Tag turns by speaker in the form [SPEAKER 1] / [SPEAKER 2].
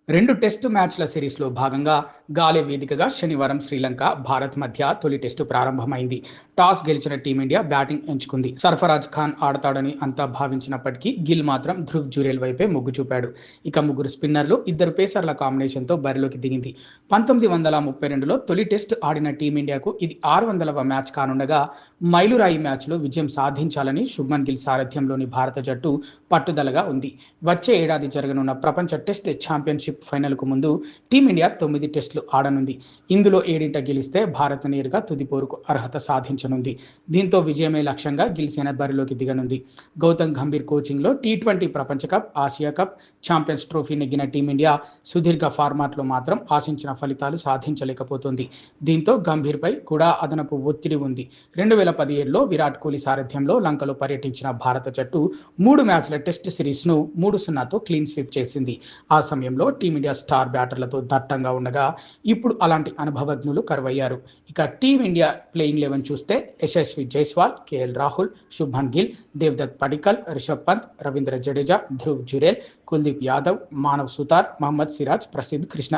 [SPEAKER 1] 2 test మ్యాచ్ల సిరీస్‌లో భాగంగా గాలే వేదికగా శనివారం శ్రీలంక, భారత్ మధ్య తొలి టెస్టు ప్రారంభమైంది. టాస్ గెలిచిన టీమిండియా బ్యాటింగ్ ఎంచుకుంది. సర్ఫరాజ్ ఖాన్ ఆడతాడని అంతా భావించినప్పటికీ గిల్ మాత్రం ధృవ్ జురేల్ వైపే మొగ్గు చూపాడు. ఇక ముగ్గురు స్పిన్నర్లు, ఇద్దరు పేసర్ల కాంబినేషన్‌తో బరిలోకి దిగింది. 1932లో తొలి టెస్టు ఆడిన టీమిండియాకు ఇది 600వ మ్యాచ్ కానుండగా మైలురాయి మ్యాచ్‌లో విజయం సాధించాలని శుభ్మన్ గిల్ సారథ్యంలోని భారత జట్టు పట్టుదలగా ఉంది. వచ్చే ఏడాది జరగనున్న ప్రపంచ టెస్ట్ ఛాంపియన్షిప్ ఫైనల్కు ముందు టీమిండియా 9 టెస్టులు ఆడనుంది. ఇందులో 7 గెలిస్తే భారత్ నేరుగా తుది పోరుకు అర్హత సాధించనుంది. దీంతో విజయమే లక్ష్యంగా గిల్ సేన బరిలోకి దిగనుంది. గౌతమ్ గంభీర్ కోచింగ్లో టీ20 ప్రపంచ cup, Asia cup, champions trophy నెగ్గిన టీమిండియా సుదీర్ఘ ఫార్మాట్లో మాత్రం ఆశించిన ఫలితాలు సాధించలేకపోతోంది. దీంతో గంభీర్పై కూడా అదనపు ఒత్తిడి ఉంది. 2017లో విరాట్ కోహ్లీ సారథ్యంలో లంకలో పర్యటించిన భారత జట్టు 3 మ్యాచ్ల టెస్ట్ సిరీస్ను 3-0తో క్లీన్ స్వీప్ చేసింది. ఆ సమయంలో టీమిండియా స్టార్ బ్యాటర్లతో దట్టంగా ఉండగా ఇప్పుడు అలాంటి అనుభవజ్ఞులు కరువయ్యారు. ఇక టీమిండియా ప్లేయింగ్ 11 చూస్తే యశస్వి జైస్వాల్, కేఎల్ రాహుల్, శుభ్మన్ గిల్, దేవదత్ పడిక్కల్, రిషబ్ పంత్, రవీంద్ర జడేజా, ధృవ్ జురేల్, కుల్దీప్ యాదవ్, మానవ్ సుతార్, మహమ్మద్ సిరాజ్, ప్రసిద్ధ్ కృష్ణ.